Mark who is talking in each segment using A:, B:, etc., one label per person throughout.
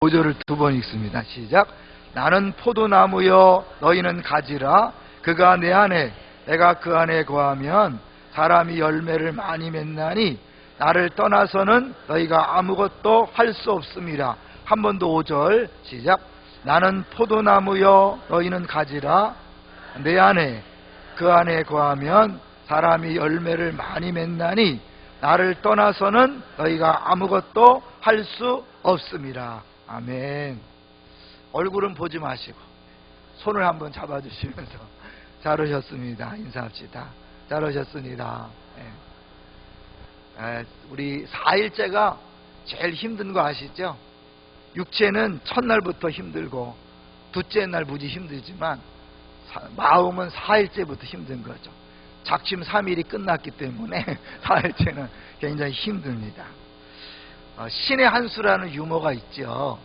A: 5절을 두 번 읽습니다. 시작. 나는 포도나무여 너희는 가지라. 그가 내 안에 내가 그 안에 거하면 사람이 열매를 많이 맺나니 나를 떠나서는 너희가 아무것도 할 수 없음이라. 한 번 더 5절 시작. 나는 포도나무여 너희는 가지라. 내 안에 그 안에 거하면 사람이 열매를 많이 맺나니 나를 떠나서는 너희가 아무것도 할 수 없음이라. 아멘. 얼굴은 보지 마시고 손을 한번 잡아주시면서 잘 오셨습니다. 인사합시다. 잘 오셨습니다. 우리 4일째가 제일 힘든 거 아시죠? 육체는 첫날부터 힘들고 둘째 날 무지 힘들지만 마음은 4일째부터 힘든 거죠. 작심 3일이 끝났기 때문에 4일째는 굉장히 힘듭니다. 신의 한 수라는 유머가 있죠.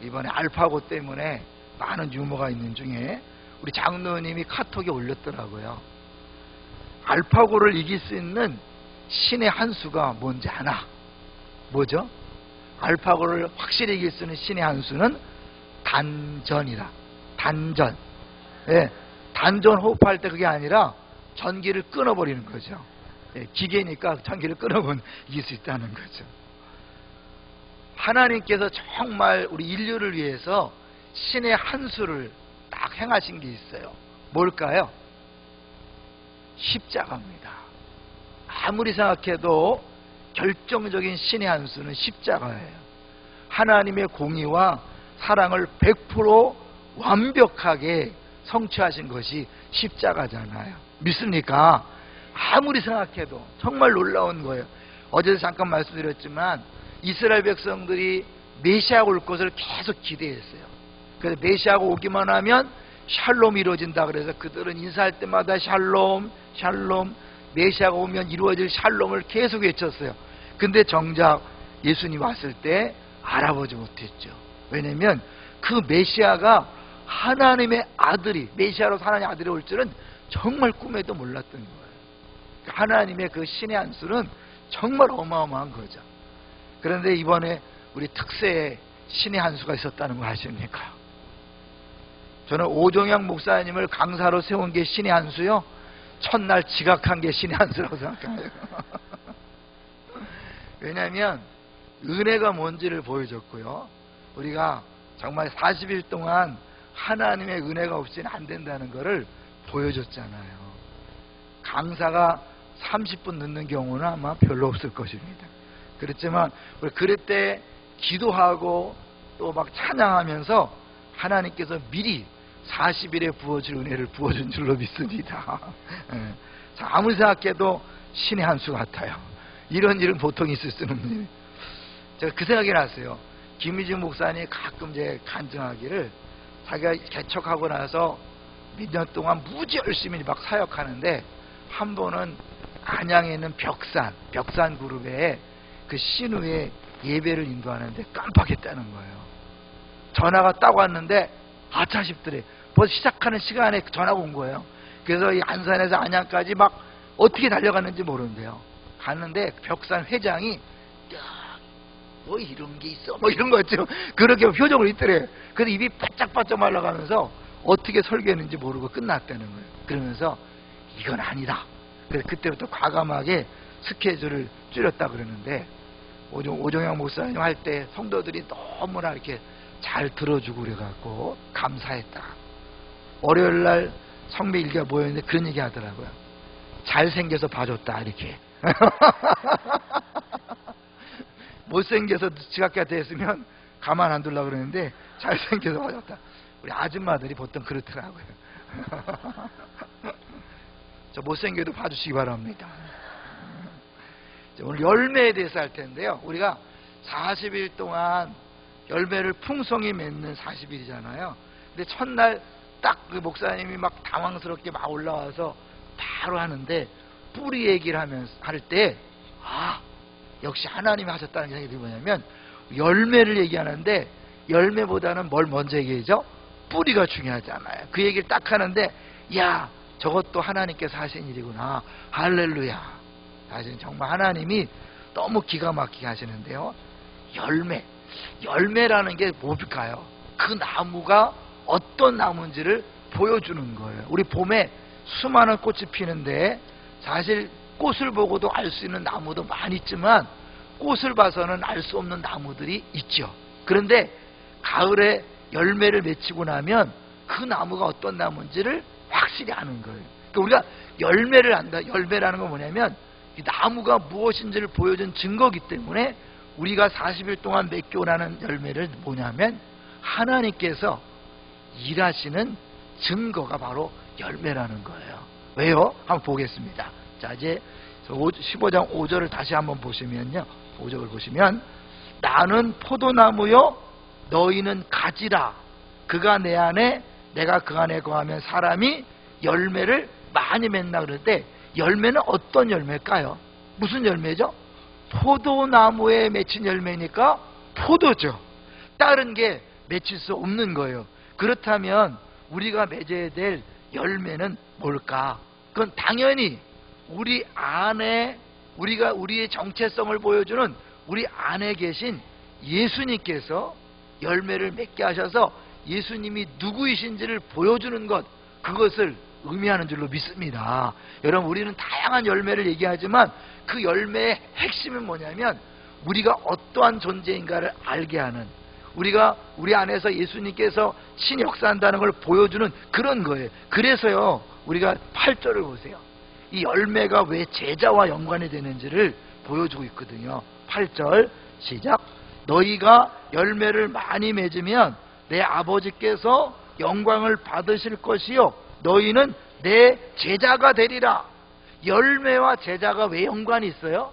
A: 이번에 알파고 때문에 많은 유머가 있는 중에 우리 장로님이 카톡에 올렸더라고요. 알파고를 이길 수 있는 신의 한 수가 뭔지 아나? 뭐죠? 알파고를 확실히 이길 수 있는 신의 한 수는 단전이라. 단전. 예, 단전 호흡할 때 그게 아니라 전기를 끊어버리는 거죠. 예, 기계니까 전기를 끊어버리면 이길 수 있다는 거죠. 하나님께서 정말 우리 인류를 위해서 신의 한 수를 딱 행하신 게 있어요. 뭘까요? 십자가입니다. 아무리 생각해도 결정적인 신의 한 수는 십자가예요. 하나님의 공의와 사랑을 100% 완벽하게 성취하신 것이 십자가잖아요. 믿습니까? 아무리 생각해도 정말 놀라운 거예요. 어제도 잠깐 말씀드렸지만 이스라엘 백성들이 메시아가 올 것을 계속 기대했어요. 그래서 메시아가 오기만 하면 샬롬이 이루어진다 그래서 그들은 인사할 때마다 샬롬 샬롬, 메시아가 오면 이루어질 샬롬을 계속 외쳤어요. 근데 정작 예수님 왔을 때 알아보지 못했죠. 왜냐면 그 메시아가 하나님의 아들이, 메시아로 하나님의 아들이 올 줄은 정말 꿈에도 몰랐던 거예요. 하나님의 그 신의 한 수는 정말 어마어마한 거죠. 그런데 이번에 우리 특세에 신의 한 수가 있었다는 거 아십니까? 저는 오종양 목사님을 강사로 세운 게 신의 한 수요, 첫날 지각한 게 신의 한 수라고 생각해요. 왜냐하면 은혜가 뭔지를 보여줬고요, 우리가 정말 40일 동안 하나님의 은혜가 없이는 안 된다는 것을 보여줬잖아요. 강사가 30분 늦는 경우는 아마 별로 없을 것입니다. 그렇지만 우리 그럴 때 기도하고 또 막 찬양하면서 하나님께서 미리 40일에 부어줄 은혜를 부어준 줄로 믿습니다. 아무리 생각해도 신의 한 수 같아요. 이런 일은 보통 있을 수는 없는 일. 제가 그 생각이 났어요. 김희진 목사님이 가끔 제 간증하기를, 자기가 개척하고 나서 몇 년 동안 무지 열심히 막 사역하는데 한 번은 안양에 있는 벽산 그룹에 그 신우의 예배를 인도하는데 깜빡했다는 거예요. 전화가 딱 왔는데 아차 싶더래. 벌써 시작하는 시간에 전화가 온 거예요. 그래서 이 안산에서 안양까지 막 어떻게 달려갔는지 모르는데요. 갔는데 벽산 회장이 야, 뭐 이런 게 있어? 뭐 이런 거죠. 그렇게 표정을 있더래. 그래서 입이 바짝바짝 말라가면서 어떻게 설교했는지 모르고 끝났다는 거예요. 그러면서 이건 아니다. 그래서 그때부터 과감하게 스케줄을 줄였다 그러는데, 오종양 목사님 할 때 성도들이 너무나 이렇게 잘 들어주고 그래갖고 감사했다. 월요일날 성배 일기가 모였는데 그런 얘기 하더라고요. 잘생겨서 봐줬다 이렇게. 못생겨서 지각까지 했으면 가만 안 둘라 그러는데 잘생겨서 봐줬다. 우리 아줌마들이 보통 그렇더라고요. 저 못생겨도 봐주시기 바랍니다. 오늘 열매에 대해서 할 텐데요, 우리가 40일 동안 열매를 풍성히 맺는 40일이잖아요. 근데 첫날 딱 그 목사님이 막 당황스럽게 막 올라와서 바로 하는데, 뿌리 얘기를 할 때, 아, 역시 하나님이 하셨다는 생각이 뭐냐면, 열매를 얘기하는데 열매보다는 뭘 먼저 얘기하죠? 뿌리가 중요하잖아요. 그 얘기를 딱 하는데, 야, 저것도 하나님께서 하신 일이구나. 할렐루야. 사실 정말 하나님이 너무 기가 막히게 하시는데요, 열매. 열매라는 게 뭘까요? 그 나무가 어떤 나무인지를 보여주는 거예요. 우리 봄에 수많은 꽃이 피는데 사실 꽃을 보고도 알 수 있는 나무도 많이 있지만 꽃을 봐서는 알 수 없는 나무들이 있죠. 그런데 가을에 열매를 맺히고 나면 그 나무가 어떤 나무인지를 확실히 아는 거예요. 그러니까 우리가 열매를 안다. 열매라는 건 뭐냐면 이 나무가 무엇인지를 보여준 증거이기 때문에 우리가 40일 동안 맺겨오라는 열매를 뭐냐면 하나님께서 일하시는 증거가 바로 열매라는 거예요. 왜요? 한번 보겠습니다. 자, 이제 15장 5절을 다시 한번 보시면요. 5절을 보시면 나는 포도나무요 너희는 가지라. 그가 내 안에 내가 그 안에 거하면 사람이 열매를 많이 맺나 그럴 때 열매는 어떤 열매일까요? 무슨 열매죠? 포도나무에 맺힌 열매니까 포도죠. 다른 게 맺힐 수 없는 거예요. 그렇다면 우리가 맺어야 될 열매는 뭘까? 그건 당연히 우리 안에 우리가 우리의 정체성을 보여주는 우리 안에 계신 예수님께서 열매를 맺게 하셔서 예수님이 누구이신지를 보여주는 것, 그것을 의미하는 줄로 믿습니다. 여러분, 우리는 다양한 열매를 얘기하지만 그 열매의 핵심은 뭐냐면 우리가 어떠한 존재인가를 알게 하는, 우리가 우리 안에서 예수님께서 신역사한다는 걸 보여주는 그런 거예요. 그래서요, 우리가 8절을 보세요. 이 열매가 왜 제자와 연관이 되는지를 보여주고 있거든요. 8절 시작. 너희가 열매를 많이 맺으면 내 아버지께서 영광을 받으실 것이요 너희는 내 제자가 되리라. 열매와 제자가 왜 연관이 있어요?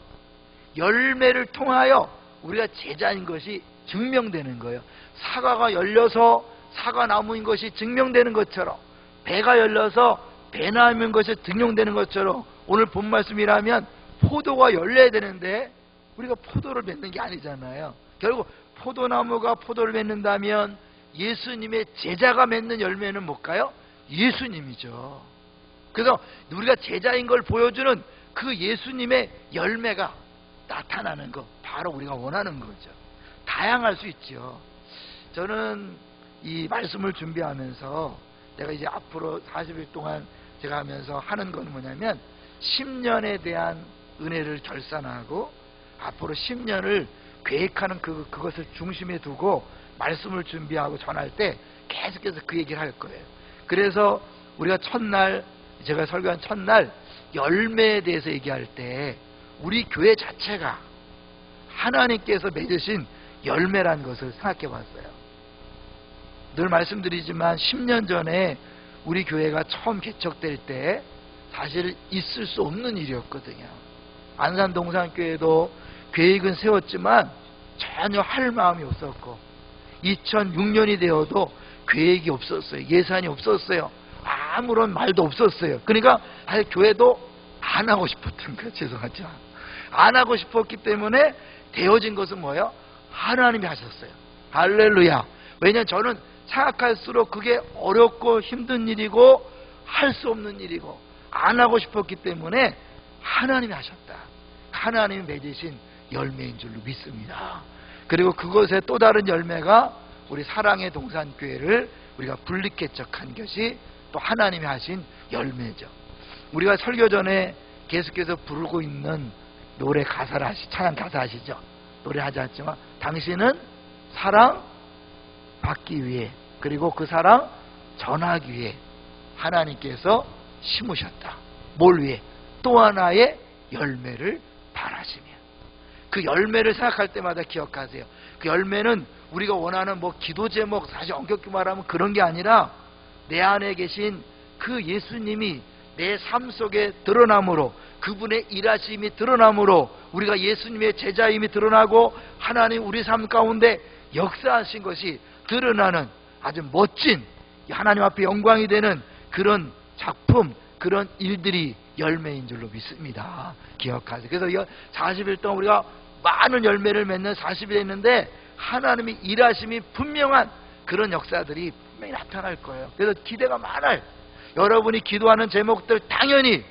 A: 열매를 통하여 우리가 제자인 것이 증명되는 거예요. 사과가 열려서 사과나무인 것이 증명되는 것처럼, 배가 열려서 배나무인 것이 증명되는 것처럼 오늘 본 말씀이라면 포도가 열려야 되는데 우리가 포도를 맺는 게 아니잖아요. 결국 포도나무가 포도를 맺는다면 예수님의 제자가 맺는 열매는 뭘까요? 예수님이죠. 그래서 우리가 제자인 걸 보여주는 그 예수님의 열매가 나타나는 것, 바로 우리가 원하는 거죠. 다양할 수 있죠. 저는 이 말씀을 준비하면서 내가 이제 앞으로 40일 동안 제가 하면서 하는 건 뭐냐면 10년에 대한 은혜를 결산하고 앞으로 10년을 계획하는 그것을 중심에 두고 말씀을 준비하고 전할 때 계속해서 그 얘기를 할 거예요. 그래서 우리가 첫날, 제가 설교한 첫날 열매에 대해서 얘기할 때 우리 교회 자체가 하나님께서 맺으신 열매라는 것을 생각해 봤어요. 늘 말씀드리지만 10년 전에 우리 교회가 처음 개척될 때 사실 있을 수 없는 일이었거든요. 안산동산교회도 계획은 세웠지만 전혀 할 마음이 없었고 2006년이 되어도 계획이 없었어요. 예산이 없었어요. 아무런 말도 없었어요. 그러니까 사실 교회도 안 하고 싶었던 거예요. 죄송하지만 안 하고 싶었기 때문에 되어진 것은 뭐예요? 하나님이 하셨어요. 할렐루야. 왜냐하면 저는 생각할수록 그게 어렵고 힘든 일이고 할 수 없는 일이고 안 하고 싶었기 때문에 하나님이 하셨다. 하나님이 맺으신 열매인 줄로 믿습니다. 그리고 그것의 또 다른 열매가 우리 사랑의 동산교회를 우리가 분립개척한 것이 또 하나님이 하신 열매죠. 우리가 설교 전에 계속해서 부르고 있는 노래 가사를 찬양 가사 아시죠? 노래하지 않지만 당신은 사랑 받기 위해 그리고 그 사랑 전하기 위해 하나님께서 심으셨다. 뭘 위해? 또 하나의 열매를 바라시며. 그 열매를 생각할 때마다 기억하세요. 그 열매는 우리가 원하는 기도 제목, 사실 엄격히 말하면 그런 게 아니라 내 안에 계신 그 예수님이 내 삶 속에 드러남으로, 그분의 일하심이 드러남으로 우리가 예수님의 제자임이 드러나고 하나님 우리 삶 가운데 역사하신 것이 드러나는 아주 멋진 하나님 앞에 영광이 되는 그런 작품, 그런 일들이 열매인 줄로 믿습니다. 기억하세요. 그래서 40일 동안 우리가 많은 열매를 맺는 40일 했는데 하나님의 일하심이 분명한 그런 역사들이 분명히 나타날 거예요. 그래서 기대가 많아요. 여러분이 기도하는 제목들 당연히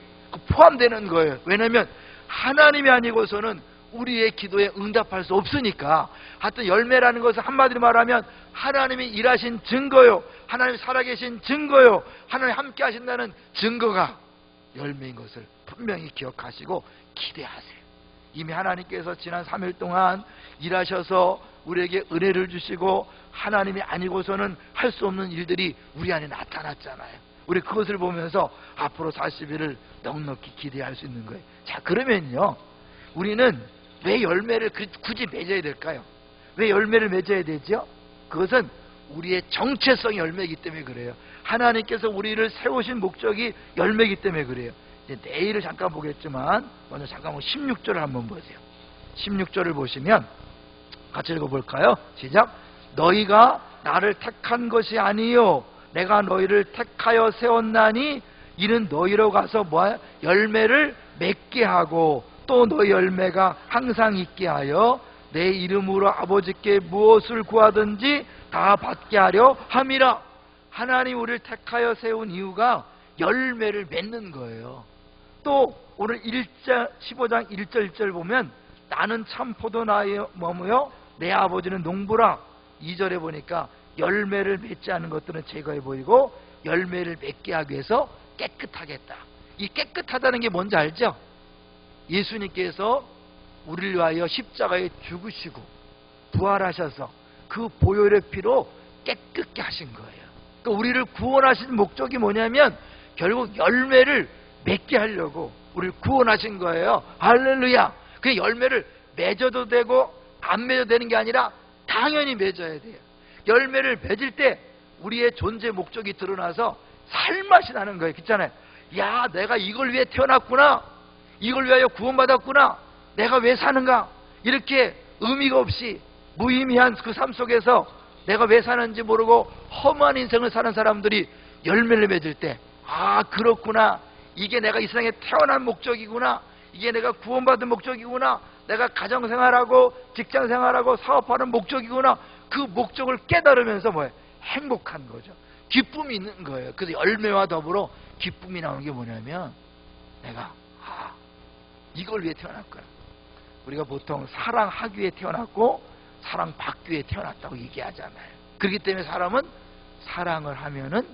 A: 포함되는 거예요. 왜냐하면 하나님이 아니고서는 우리의 기도에 응답할 수 없으니까, 하여튼 열매라는 것은 한마디로 말하면 하나님이 일하신 증거요, 하나님이 살아계신 증거요, 하나님이 함께 하신다는 증거가 열매인 것을 분명히 기억하시고 기대하세요. 이미 하나님께서 지난 3일 동안 일하셔서 우리에게 은혜를 주시고 하나님이 아니고서는 할 수 없는 일들이 우리 안에 나타났잖아요. 우리 그것을 보면서 앞으로 40일을 넉넉히 기대할 수 있는 거예요. 자, 그러면요, 우리는 왜 열매를 굳이 맺어야 될까요? 왜 열매를 맺어야 되죠? 그것은 우리의 정체성이 열매이기 때문에 그래요. 하나님께서 우리를 세우신 목적이 열매이기 때문에 그래요. 이제 내일을 잠깐 보겠지만 먼저 잠깐 16절을 한번 보세요. 16절을 보시면 같이 읽어볼까요? 시작. 너희가 나를 택한 것이 아니요 내가 너희를 택하여 세웠나니 이는 너희로 가서 뭐야? 열매를 맺게 하고 또 너희 열매가 항상 있게 하여 내 이름으로 아버지께 무엇을 구하든지 다 받게 하려 함이라. 하나님 우리를 택하여 세운 이유가 열매를 맺는 거예요. 또 오늘 15장 1절 1절 보면 나는 참 포도나무여 뭐뭐요 내 아버지는 농부라. 2절에 보니까 열매를 맺지 않은 것들은 제거해 버리고 열매를 맺게 하기 위해서 깨끗하겠다. 이 깨끗하다는 게 뭔지 알죠? 예수님께서 우리를 위하여 십자가에 죽으시고 부활하셔서 그 보혈의 피로 깨끗게 하신 거예요. 그러니까 우리를 구원하신 목적이 뭐냐면 결국 열매를 맺게 하려고 우리를 구원하신 거예요. 할렐루야. 그 열매를 맺어도 되고 안 맺어도 되는 게 아니라 당연히 맺어야 돼요. 열매를 맺을 때 우리의 존재 목적이 드러나서 살맛이 나는 거예요. 그렇잖아요. 야, 내가 이걸 위해 태어났구나. 이걸 위하여 구원받았구나. 내가 왜 사는가. 이렇게 의미가 없이 무의미한 그 삶 속에서 내가 왜 사는지 모르고 험한 인생을 사는 사람들이 열매를 맺을 때, 아, 그렇구나. 이게 내가 이 세상에 태어난 목적이구나. 이게 내가 구원받은 목적이구나. 내가 가정생활하고 직장생활하고 사업하는 목적이구나. 그 목적을 깨달으면서 뭐예요? 행복한 거죠. 기쁨이 있는 거예요. 그래서 열매와 더불어 기쁨이 나오는 게 뭐냐면 내가 이걸 위해 태어났구나. 우리가 보통 사랑하기 위해 태어났고 사랑받기 위해 태어났다고 얘기하잖아요. 그렇기 때문에 사람은 사랑을 하면은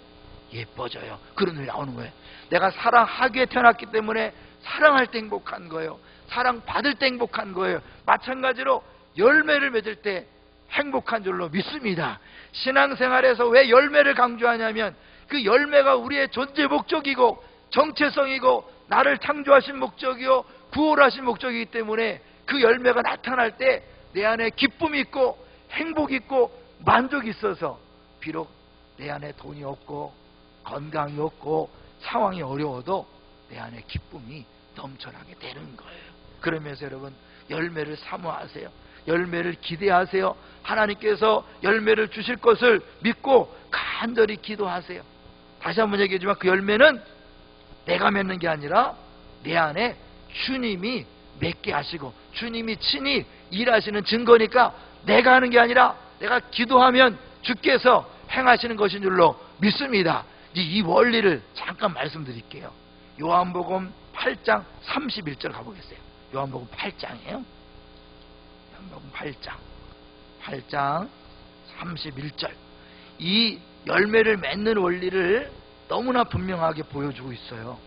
A: 예뻐져요. 그런 일 나오는 거예요. 내가 사랑하기 위해 태어났기 때문에 사랑할 때 행복한 거예요. 사랑받을 때 행복한 거예요. 마찬가지로 열매를 맺을 때 행복한 줄로 믿습니다. 신앙생활에서 왜 열매를 강조하냐면 그 열매가 우리의 존재 목적이고 정체성이고 나를 창조하신 목적이요 구원하신 목적이기 때문에 그 열매가 나타날 때 내 안에 기쁨이 있고 행복이 있고 만족이 있어서 비록 내 안에 돈이 없고 건강이 없고 상황이 어려워도 내 안에 기쁨이 넘쳐나게 되는 거예요. 그러면서 여러분 열매를 사모하세요. 열매를 기대하세요. 하나님께서 열매를 주실 것을 믿고 간절히 기도하세요. 다시 한번 얘기하지만 그 열매는 내가 맺는 게 아니라 내 안에 주님이 맺게 하시고 주님이 친히 일하시는 증거니까 내가 하는 게 아니라 내가 기도하면 주께서 행하시는 것인 줄로 믿습니다. 이제 이 원리를 잠깐 말씀드릴게요. 요한복음 8장 31절 가보겠어요. 요한복음 8장이에요. 요한복음 8장 31절. 이 열매를 맺는 원리를 너무나 분명하게 보여주고 있어요.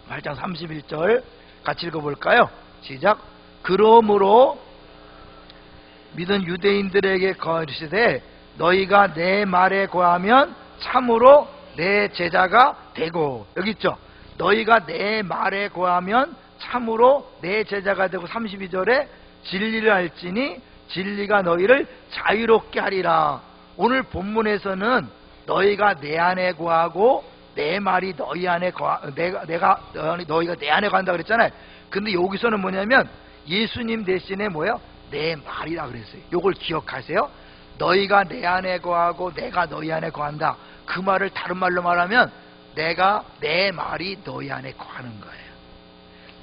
A: 8장 31절 같이 읽어볼까요? 시작. 그러므로 믿은 유대인들에게 거하시되 너희가 내 말에 거하면 참으로 내 제자가 되고. 여기 있죠. 너희가 내 말에 거하면 참으로 내 제자가 되고. 32절에 진리를 알지니 진리가 너희를 자유롭게 하리라. 오늘 본문에서는 너희가 내 안에 거하고 내 말이 너희 안에 너희가 내 안에 거한다 그랬잖아요. 근데 여기서는 뭐냐면 예수님 대신에 뭐예요? 내 말이라 그랬어요. 요걸 기억하세요. 너희가 내 안에 거하고 내가 너희 안에 거한다. 그 말을 다른 말로 말하면 내 말이 너희 안에 거하는 거예요.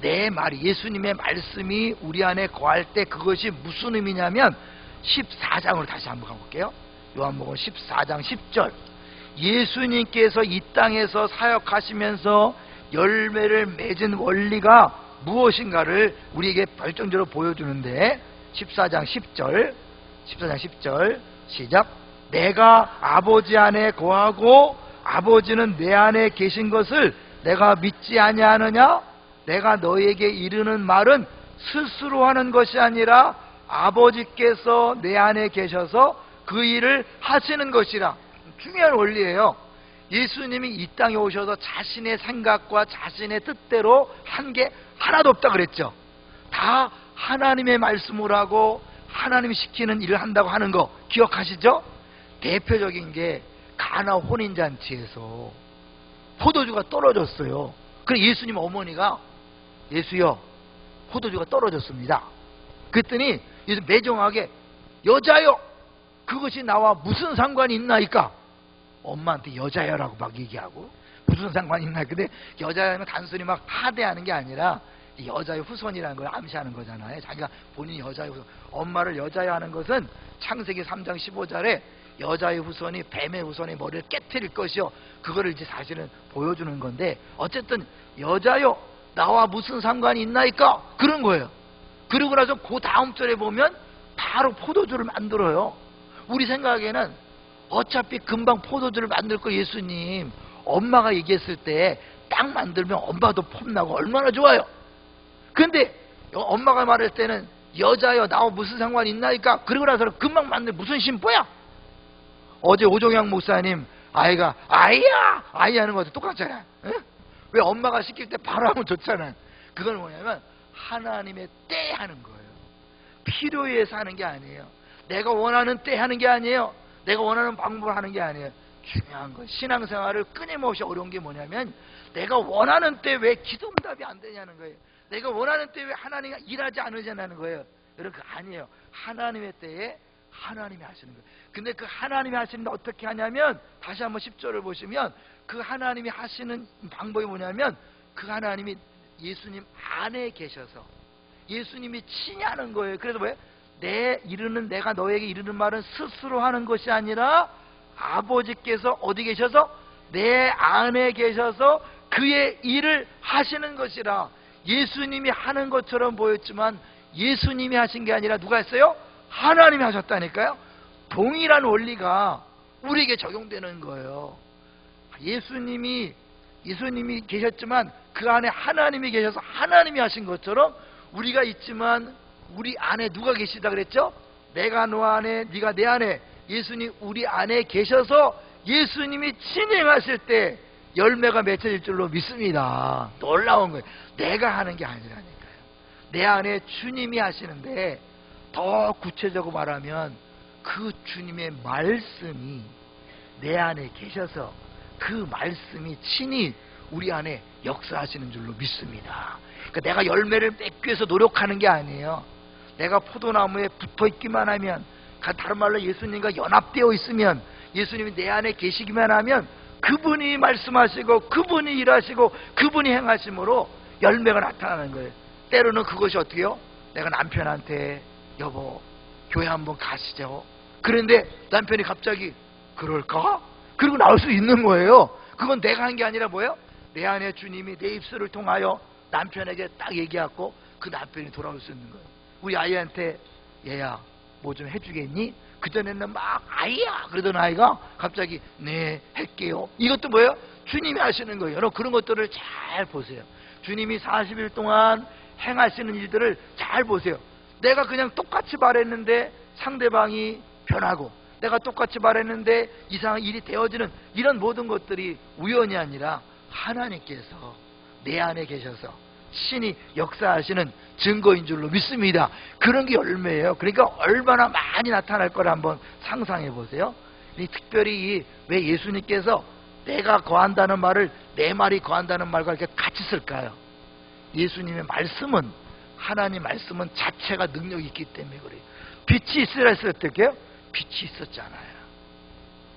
A: 내 말이, 예수님의 말씀이 우리 안에 거할 때 그것이 무슨 의미냐면 14장으로 다시 한번 가볼게요. 요한복음 14장 10절. 예수님께서 이 땅에서 사역하시면서 열매를 맺은 원리가 무엇인가를 우리에게 결정적으로 보여주는데 14장 10절 시작. 내가 아버지 안에 거하고 아버지는 내 안에 계신 것을 내가 믿지 아니하느냐? 내가 너에게 이르는 말은 스스로 하는 것이 아니라 아버지께서 내 안에 계셔서 그 일을 하시는 것이라. 중요한 원리예요. 예수님이 이 땅에 오셔서 자신의 생각과 자신의 뜻대로 한 게 하나도 없다 그랬죠. 다 하나님의 말씀을 하고 하나님이 시키는 일을 한다고 하는 거 기억하시죠? 대표적인 게 가나 혼인잔치에서 포도주가 떨어졌어요. 그래서 예수님 어머니가 예수여 포도주가 떨어졌습니다. 그랬더니 예수 매정하게 여자여 그것이 나와 무슨 상관이 있나이까? 엄마한테 여자여라고 막 얘기하고 무슨 상관이 있나. 근데 여자여면 단순히 막 하대하는 게 아니라 여자의 후손이라는 걸 암시하는 거잖아요. 자기가 본인이 여자의 후손. 엄마를 여자여 하는 것은 창세기 3장 15절에 여자의 후손이 뱀의 후손의 머리를 깨트릴 것이요, 그거를 이제 사실은 보여주는 건데, 어쨌든 여자여 나와 무슨 상관이 있나이까? 그런 거예요. 그러고 나서 그 다음 절에 보면 바로 포도주를 만들어요. 우리 생각에는 어차피 금방 포도주를 만들 거 예수님 엄마가 얘기했을 때 딱 만들면 엄마도 폼나고 얼마나 좋아요. 근데 엄마가 말할 때는 여자여 나와 무슨 상관이 있나이까? 그러고 나서 금방 만들 무슨 심보야? 어제 오종양 목사님 아이가 아이야 하는 것도 똑같잖아. 에? 왜 엄마가 시킬 때 바로 하면 좋잖아. 그건 뭐냐면 하나님의 때 하는 거예요. 필요에 의해서 하는 게 아니에요. 내가 원하는 때 하는 게 아니에요. 내가 원하는 방법을 하는 게 아니에요. 중요한 건 신앙생활을 끊임없이 어려운 게 뭐냐면 내가 원하는 때 왜 기도응답이 안 되냐는 거예요. 내가 원하는 때 왜 하나님이 일하지 않으냐는 거예요. 여러분 그거 아니에요. 하나님의 때에 하나님이 하시는 거예요. 근데 그 하나님이 하시는데 어떻게 하냐면 다시 한번 10절을 보시면 그 하나님이 하시는 방법이 뭐냐면 그 하나님이 예수님 안에 계셔서 예수님이 친히 하는 거예요. 그래서 왜? 내가 너에게 이르는 말은 스스로 하는 것이 아니라 아버지께서 어디 계셔서? 내 안에 계셔서 그의 일을 하시는 것이라. 예수님이 하는 것처럼 보였지만 예수님이 하신 게 아니라 누가 했어요? 하나님이 하셨다니까요. 동일한 원리가 우리에게 적용되는 거예요. 예수님이 계셨지만 그 안에 하나님이 계셔서 하나님이 하신 것처럼 우리가 있지만 우리 안에 누가 계시다 그랬죠? 내가 너 안에 네가 내 안에 예수님 우리 안에 계셔서 예수님이 진행하실 때 열매가 맺혀질 줄로 믿습니다. 놀라운 거예요. 내가 하는 게 아니라니까요. 내 안에 주님이 하시는데 더 구체적으로 말하면 그 주님의 말씀이 내 안에 계셔서 그 말씀이 친히 우리 안에 역사하시는 줄로 믿습니다. 그러니까 내가 열매를 맺기 위해서 노력하는 게 아니에요. 내가 포도나무에 붙어있기만 하면, 다른 말로 예수님과 연합되어 있으면, 예수님이 내 안에 계시기만 하면 그분이 말씀하시고 그분이 일하시고 그분이 행하심으로 열매가 나타나는 거예요. 때로는 그것이 어떻게 해요? 내가 남편한테 여보 교회 한번 가시죠. 그런데 남편이 갑자기 그럴까? 그리고 나올 수 있는 거예요. 그건 내가 한 게 아니라 뭐예요? 내 안에 주님이 내 입술을 통하여 남편에게 딱 얘기하고 그 남편이 돌아올 수 있는 거예요. 우리 아이한테 얘야 뭐 좀 해주겠니? 그전에는 막 아이야 그러던 아이가 갑자기 네 할게요. 이것도 뭐예요? 주님이 하시는 거예요. 여러분 그런 것들을 잘 보세요. 주님이 40일 동안 행하시는 일들을 잘 보세요. 내가 그냥 똑같이 말했는데 상대방이 변하고 내가 똑같이 말했는데 이상한 일이 되어지는 이런 모든 것들이 우연이 아니라 하나님께서 내 안에 계셔서 신이 역사하시는 증거인 줄로 믿습니다. 그런 게 열매예요. 그러니까 얼마나 많이 나타날 걸 한번 상상해 보세요. 특별히 왜 예수님께서 내가 거한다는 말을 내 말이 거한다는 말과 이렇게 같이 쓸까요? 예수님의 말씀은 하나님 말씀은 자체가 능력이 있기 때문에 그래요. 빛이 있으라 했을 때 어떻게 해요? 빛이 있었잖아요.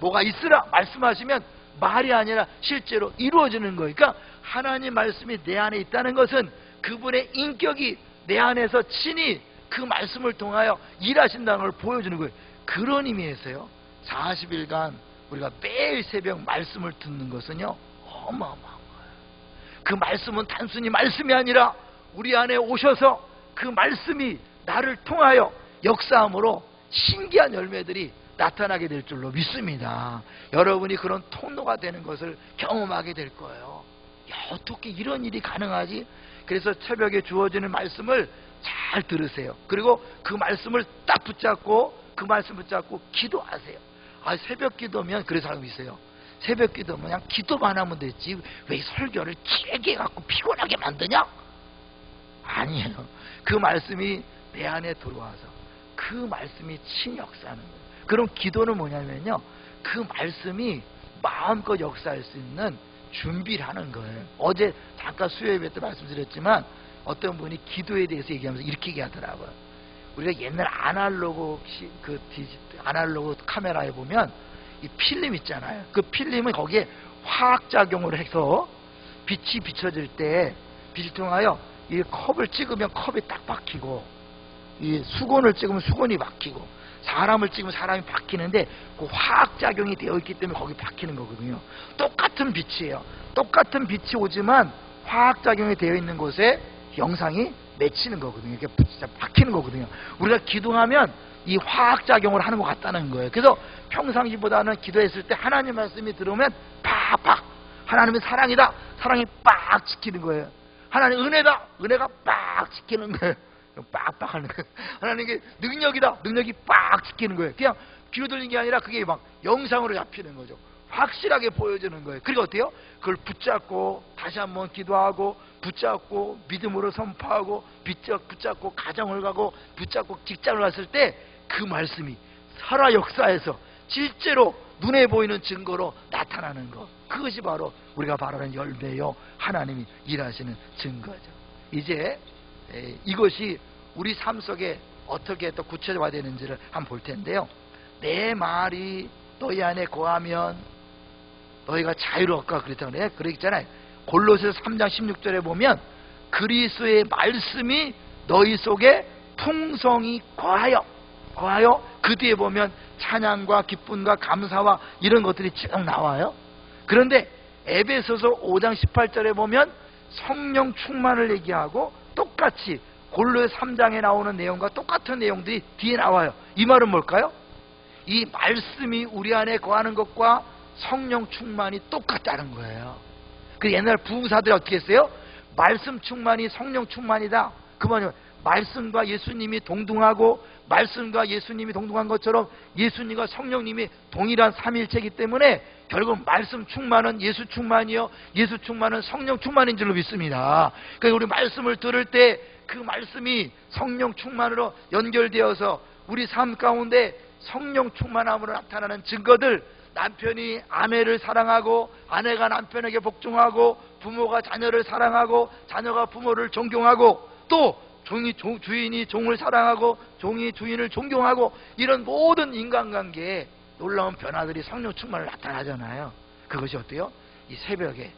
A: 뭐가 있으라 말씀하시면 말이 아니라 실제로 이루어지는 거예요. 그러니까 하나님 말씀이 내 안에 있다는 것은 그분의 인격이 내 안에서 친히 그 말씀을 통하여 일하신다는 걸 보여주는 거예요. 그런 의미에서요 40일간 우리가 매일 새벽 말씀을 듣는 것은요 어마어마한 거예요. 그 말씀은 단순히 말씀이 아니라 우리 안에 오셔서 그 말씀이 나를 통하여 역사함으로 신기한 열매들이 나타나게 될 줄로 믿습니다. 여러분이 그런 통로가 되는 것을 경험하게 될 거예요. 야, 어떻게 이런 일이 가능하지? 그래서 새벽에 주어지는 말씀을 잘 들으세요. 그리고 그 말씀을 딱 붙잡고 그 말씀 붙잡고 기도하세요. 아, 새벽 기도면 그런 사람이 있어요. 새벽 기도면 그냥 기도만 하면 됐지 왜 설교를 길게 갖고 피곤하게 만드냐? 아니에요. 그 말씀이 내 안에 들어와서 그 말씀이 친히 역사하는 거예요. 그럼 기도는 뭐냐면요, 그 말씀이 마음껏 역사할 수 있는 준비를 하는 거예요. 어제 잠깐 수요예배 때 말씀드렸지만 어떤 분이 기도에 대해서 얘기하면서 이렇게 얘기하더라고요. 우리가 옛날 아날로그 카메라에 보면 이 필름 있잖아요. 그 필름은 거기에 화학작용을 해서 빛이 비춰질 때 빛을 통하여 이 컵을 찍으면 컵이 딱 박히고, 이 수건을 찍으면 수건이 박히고, 사람을 찍으면 사람이 박히는데 그 화학작용이 되어 있기 때문에 거기 박히는 거거든요. 똑같은 빛이에요. 똑같은 빛이 오지만 화학작용이 되어 있는 곳에 영상이 맺히는 거거든요. 이게 진짜 박히는 거거든요. 우리가 기도하면 이 화학작용을 하는 것 같다는 거예요. 그래서 평상시보다는 기도했을 때 하나님 말씀이 들어오면 팍팍, 하나님의 사랑이다, 사랑이 빡 지키는 거예요. 하나님 은혜다, 은혜가 빡 지키는 거예요. 빡빡 하는 거예요. 하나님의 능력이다, 능력이 빡 지키는 거예요. 그냥 귀로 들리는 게 아니라 그게 막 영상으로 잡히는 거죠. 확실하게 보여주는 거예요. 그리고 어때요? 그걸 붙잡고 다시 한번 기도하고, 붙잡고 믿음으로 선포하고, 붙잡고 가정을 가고, 붙잡고 직장을 갔을 때 그 말씀이 살아 역사에서 실제로 눈에 보이는 증거로 나타나는 것, 그것이 바로 우리가 바라는 열매요, 하나님이 일하시는 증거죠. 이제 이것이 우리 삶 속에 어떻게 또 구체화되는지를 한번 볼 텐데요. 내 말이 너희 안에 거하면 너희가 자유롭까 그랬잖아요. 그랬잖아요. 골로새서 3장 16절에 보면 그리스도의 말씀이 너희 속에 풍성히 거하여 그 뒤에 보면 찬양과 기쁨과 감사와 이런 것들이 쭉 나와요. 그런데 에베소서 5장 18절에 보면 성령 충만을 얘기하고 똑같이 골로새 3장에 나오는 내용과 똑같은 내용들이 뒤에 나와요. 이 말은 뭘까요? 이 말씀이 우리 안에 거하는 것과 성령 충만이 똑같다는 거예요. 그 옛날 부부사들이 어떻게 했어요? 말씀 충만이 성령 충만이다. 그 말은 말씀과 예수님이 동등하고, 말씀과 예수님이 동등한 것처럼 예수님과 성령님이 동일한 삼위일체이기 때문에 결국 말씀 충만은 예수 충만이요, 예수 충만은 성령 충만인 줄로 믿습니다. 그러니까 우리 말씀을 들을 때 그 말씀이 성령 충만으로 연결되어서 우리 삶 가운데 성령 충만함으로 나타나는 증거들, 남편이 아내를 사랑하고, 아내가 남편에게 복종하고, 부모가 자녀를 사랑하고, 자녀가 부모를 존경하고, 또 주인이 종을 사랑하고, 종이 주인을 존경하고, 이런 모든 인간관계에 놀라운 변화들이 성령 충만을 나타나잖아요. 그것이 어때요? 이 새벽에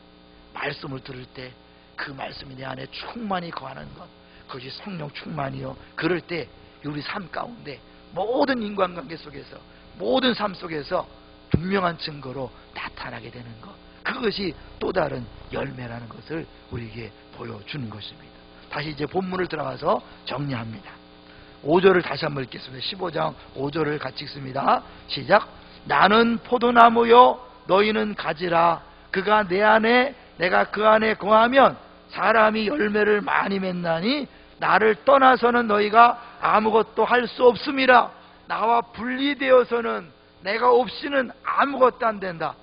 A: 말씀을 들을 때 그 말씀이 내 안에 충만히 거하는 것, 그것이 성령 충만이요. 그럴 때 우리 삶 가운데 모든 인간관계 속에서, 모든 삶 속에서 분명한 증거로 나타나게 되는 것, 그것이 또 다른 열매라는 것을 우리에게 보여주는 것입니다. 다시 이제 본문을 들어가서 정리합니다. 5절을 다시 한번 읽겠습니다. 15장 5절을 같이 읽습니다. 시작. 나는 포도나무요 너희는 가지라. 그가 내 안에 내가 그 안에 거하면 사람이 열매를 많이 맺나니 나를 떠나서는 너희가 아무것도 할 수 없음이라. 나와 분리되어서는 내가 없이는 아무것도 안 된다.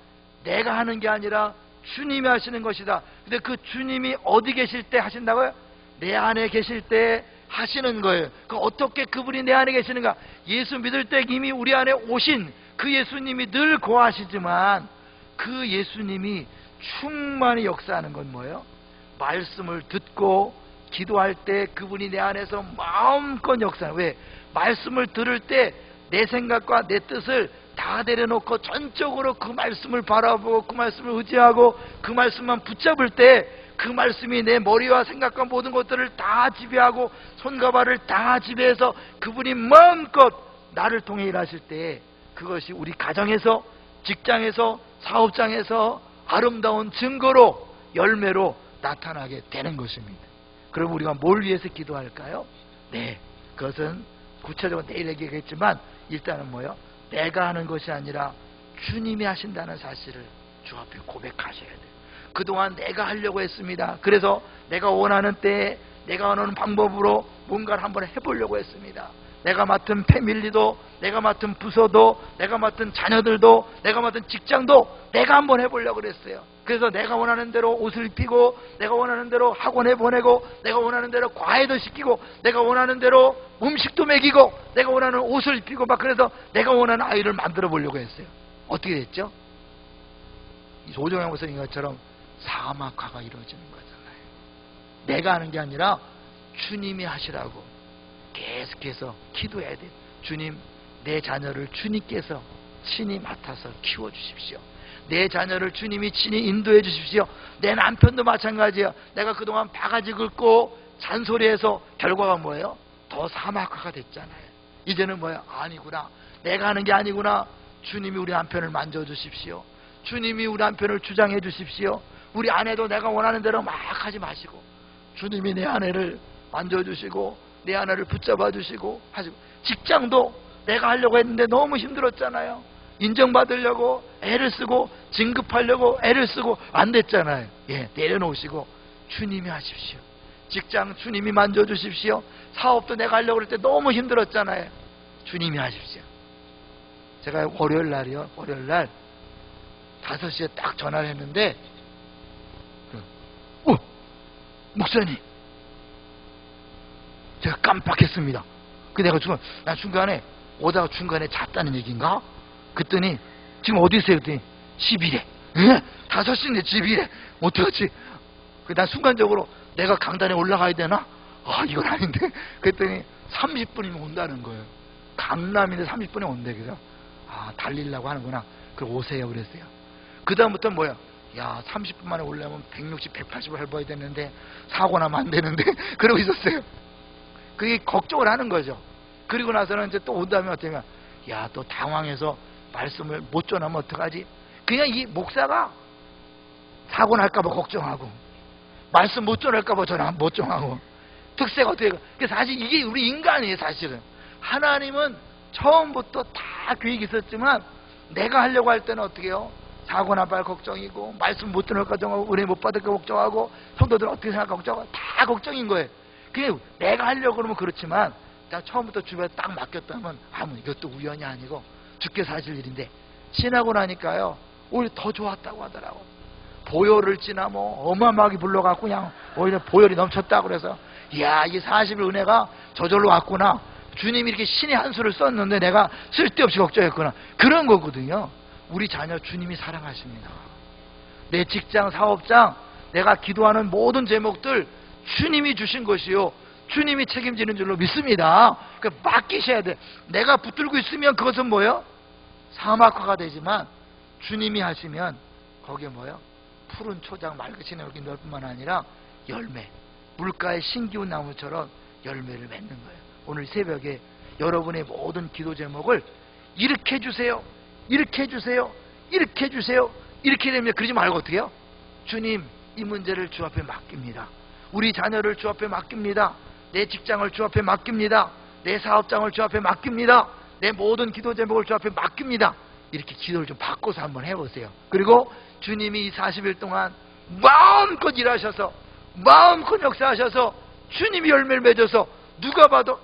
A: 내가 하는 게 아니라 주님이 하시는 것이다. 근데 그 주님이 어디 계실 때 하신다고요? 내 안에 계실 때 하시는 거예요. 어떻게 그분이 내 안에 계시는가? 예수 믿을 때 이미 우리 안에 오신 그 예수님이 늘 거하시지만 그 예수님이 충만히 역사하는 건 뭐예요? 말씀을 듣고 기도할 때 그분이 내 안에서 마음껏 역사해요. 왜? 말씀을 들을 때 내 생각과 내 뜻을 다 내려놓고 전적으로 그 말씀을 바라보고 그 말씀을 의지하고 그 말씀만 붙잡을 때 그 말씀이 내 머리와 생각과 모든 것들을 다 지배하고 손과 발을 다 지배해서 그분이 마음껏 나를 통해 일하실 때 그것이 우리 가정에서, 직장에서, 사업장에서 아름다운 증거로, 열매로 나타나게 되는 것입니다. 그럼 우리가 뭘 위해서 기도할까요? 네, 그것은 구체적으로 내일 얘기하겠지만 일단은 뭐요? 내가 하는 것이 아니라 주님이 하신다는 사실을 주 앞에 고백하셔야 돼요. 그동안 내가 하려고 했습니다. 그래서 내가 원하는 때에 내가 원하는 방법으로 뭔가를 한번 해보려고 했습니다. 내가 맡은 패밀리도, 내가 맡은 부서도, 내가 맡은 자녀들도, 내가 맡은 직장도 내가 한번 해보려고 그랬어요. 그래서 내가 원하는 대로 옷을 입히고, 내가 원하는 대로 학원에 보내고, 내가 원하는 대로 과외도 시키고, 내가 원하는 대로 음식도 먹이고, 내가 원하는 옷을 입히고 막 그래서 내가 원하는 아이를 만들어 보려고 했어요. 어떻게 됐죠? 조정영 목사님 것처럼 사막화가 이루어지는 거잖아요. 내가 하는 게 아니라 주님이 하시라고 계속해서 기도해야 돼요. 주님, 내 자녀를 주님께서 친히 맡아서 키워주십시오. 내 자녀를 주님이 친히 인도해 주십시오. 내 남편도 마찬가지예요. 내가 그동안 바가지 긁고 잔소리해서 결과가 뭐예요? 더 사막화가 됐잖아요. 이제는 뭐예요? 아니구나, 내가 하는 게 아니구나. 주님이 우리 남편을 만져주십시오. 주님이 우리 남편을 주장해 주십시오. 우리 아내도 내가 원하는 대로 막 하지 마시고 주님이 내 아내를 만져주시고 내 아내를 붙잡아 주시고 하시고, 직장도 내가 하려고 했는데 너무 힘들었잖아요. 인정받으려고 애를 쓰고 진급하려고 애를 쓰고 안 됐잖아요. 예, 내려놓으시고 주님이 하십시오. 직장 주님이 만져주십시오. 사업도 내가 하려고 할 때 너무 힘들었잖아요. 주님이 하십시오. 제가 월요일 날이요, 월요일 날 5시에 딱 전화를 했는데 목사님, 제가 깜빡했습니다. 그 내가 난 중간에 오다가 중간에 잤다는 얘기인가? 그랬더니 지금 어디 있어요? 그랬더니 집이래. 5시인데 집이래. 어떡하지? 난 순간적으로 내가 강단에 올라가야 되나? 이건 아닌데. 그랬더니 30분이면 온다는 거예요. 강남인데 30분에 온대. 그래서 달리려고 하는구나. 그럼 오세요 그랬어요. 그 다음부터 뭐야? 야, 30분 만에 오려면 160, 180을 해봐야 되는데 사고 나면 안 되는데 그러고 있었어요. 그게 걱정을 하는 거죠. 그리고 나서는 이제 또 온 다음에 어쩌면 야, 또 당황해서 말씀을 못 전하면 어떡하지? 그냥 이 목사가 사고 날까봐 걱정하고 말씀 못 전할까봐 전화 못 전하고 특세가 어떻게, 사실 이게 우리 인간이에요. 사실은 하나님은 처음부터 다 계획이 있었지만 내가 하려고 할 때는 어떻게 해요? 사고 나발 걱정이고 말씀 못 들을까 걱정하고 은혜 못 받을까 걱정하고 성도들 어떻게 생각할까 걱정하고 다 걱정인 거예요. 그게 내가 하려고 그러면 그렇지만 처음부터 주변에 딱 맡겼다면 이것도 우연이 아니고 주께서 하실 일인데, 지나고 나니까요 오히려 더 좋았다고 하더라고. 보혈을 지나 뭐 어마어마하게 불러갖고 그냥 오히려 보혈이 넘쳤다고 그래서 이야, 이 40일 은혜가 저절로 왔구나. 주님이 이렇게 신의 한 수를 썼는데 내가 쓸데없이 걱정했구나. 그런 거거든요. 우리 자녀 주님이 사랑하십니다. 내 직장, 사업장, 내가 기도하는 모든 제목들 주님이 주신 것이요, 주님이 책임지는 줄로 믿습니다. 그러니까 맡기셔야 돼. 내가 붙들고 있으면 그것은 뭐예요? 사막화가 되지만 주님이 하시면 거기에 뭐예요? 푸른 초장, 맑으신 얼굴이 넣을 뿐만 아니라 열매, 물가의 신기운 나무처럼 열매를 맺는 거예요. 오늘 새벽에 여러분의 모든 기도 제목을 이렇게 해주세요, 이렇게 해주세요, 이렇게 해주세요, 이렇게 되면 그러지 말고 어떻게 해요? 주님, 이 문제를 주 앞에 맡깁니다. 우리 자녀를 주 앞에 맡깁니다. 내 직장을 주 앞에 맡깁니다. 내 사업장을 주 앞에 맡깁니다. 내 모든 기도 제목을 주 앞에 맡깁니다. 이렇게 기도를 좀 바꿔서 한번 해보세요. 그리고 주님이 이 40일 동안 마음껏 일하셔서 마음껏 역사하셔서 주님이 열매를 맺어서 누가 봐도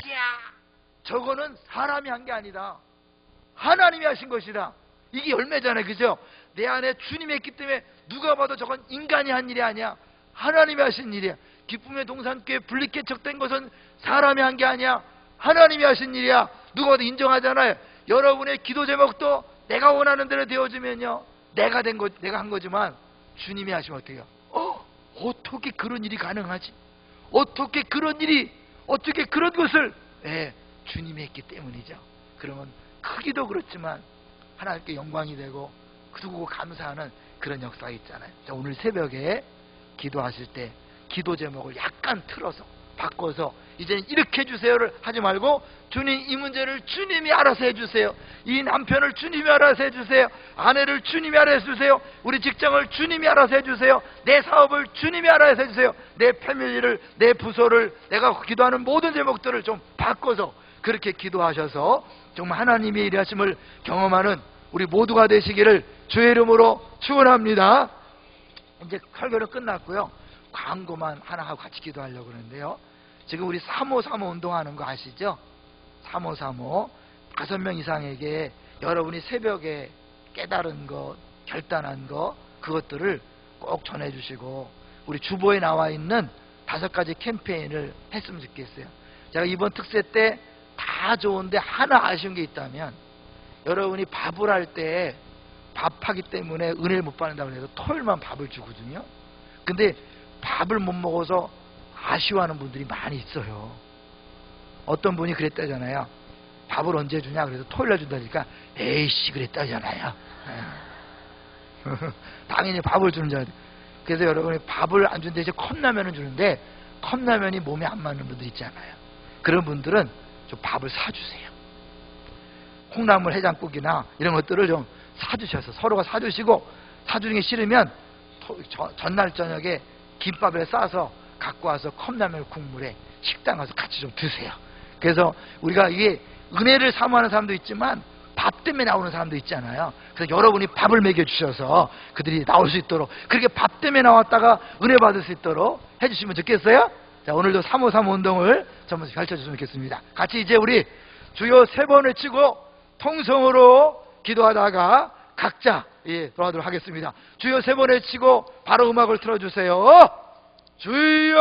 A: 이야, 저거는 사람이 한 게 아니다, 하나님이 하신 것이다. 이게 열매잖아요. 그죠? 내 안에 주님이 했기 때문에 누가 봐도 저건 인간이 한 일이 아니야, 하나님이 하신 일이야. 기쁨의 동산교회 분리개척된 것은 사람이 한 게 아니야, 하나님이 하신 일이야. 누가 봐도 인정하잖아요. 여러분의 기도 제목도 내가 원하는 대로 되어지면요, 내가 한 거지만 주님이 하시면 어떻게 해요? 어떻게 그런 일이 가능하지? 어떻게 그런 것을 주님이 했기 때문이죠. 그러면 크기도 그렇지만 하나님께 영광이 되고 그리고 감사하는 그런 역사가 있잖아요. 자, 오늘 새벽에 기도하실 때 기도 제목을 약간 틀어서 바꿔서 이제는 이렇게 해주세요를 하지 말고 주님, 이 문제를 주님이 알아서 해주세요. 이 남편을 주님이 알아서 해주세요. 아내를 주님이 알아서 해주세요. 우리 직장을 주님이 알아서 해주세요. 내 사업을 주님이 알아서 해주세요. 내 패밀리를, 내 부서를, 내가 기도하는 모든 제목들을 좀 바꿔서 그렇게 기도하셔서 정말 하나님의 일하심을 경험하는 우리 모두가 되시기를 주의 이름으로 축원합니다. 이제 설교는 끝났고요. 광고만 하나 하고 같이 기도하려고 그러는데요. 지금 우리 3.5.3.5 운동하는 거 아시죠? 3.5.3.5 5명 이상에게 여러분이 새벽에 깨달은 거, 결단한 거, 그것들을 꼭 전해주시고 우리 주보에 나와 있는 5가지 캠페인을 했으면 좋겠어요. 제가 이번 특세 때 다 좋은데 하나 아쉬운 게 있다면, 여러분이 밥을 할 때 밥하기 때문에 은혜를 못 받는다고 해서 토요일만 밥을 주거든요. 근데 밥을 못 먹어서 아쉬워하는 분들이 많이 있어요. 어떤 분이 그랬다잖아요. 밥을 언제 주냐 그래서 토요일날 준다니까 에이씨 그랬다잖아요. 당연히 밥을 주는 줄 알아요. 그래서 여러분이 밥을 안 주는데 이제 컵라면은 주는데 컵라면이 몸에 안 맞는 분들 있잖아요. 그런 분들은 좀 밥을 사주세요. 콩나물 해장국이나 이런 것들을 좀 사주셔서 서로가 사주시고, 사주는 게 싫으면 전날 저녁에 김밥에 싸서 갖고 와서 컵라면 국물에 식당 가서 같이 좀 드세요. 그래서 우리가 이게 은혜를 사모하는 사람도 있지만 밥 때문에 나오는 사람도 있잖아요. 그래서 여러분이 밥을 먹여주셔서 그들이 나올 수 있도록, 그렇게 밥 때문에 나왔다가 은혜 받을 수 있도록 해주시면 좋겠어요. 자, 오늘도 3.5.3.5 운동을 전부 펼쳐주시면 좋겠습니다. 같이 이제 우리 주여 3번 외치고 통성으로 기도하다가 각자 돌아가도록 하겠습니다. 주여 3번 외치고 바로 음악을 틀어주세요. 주여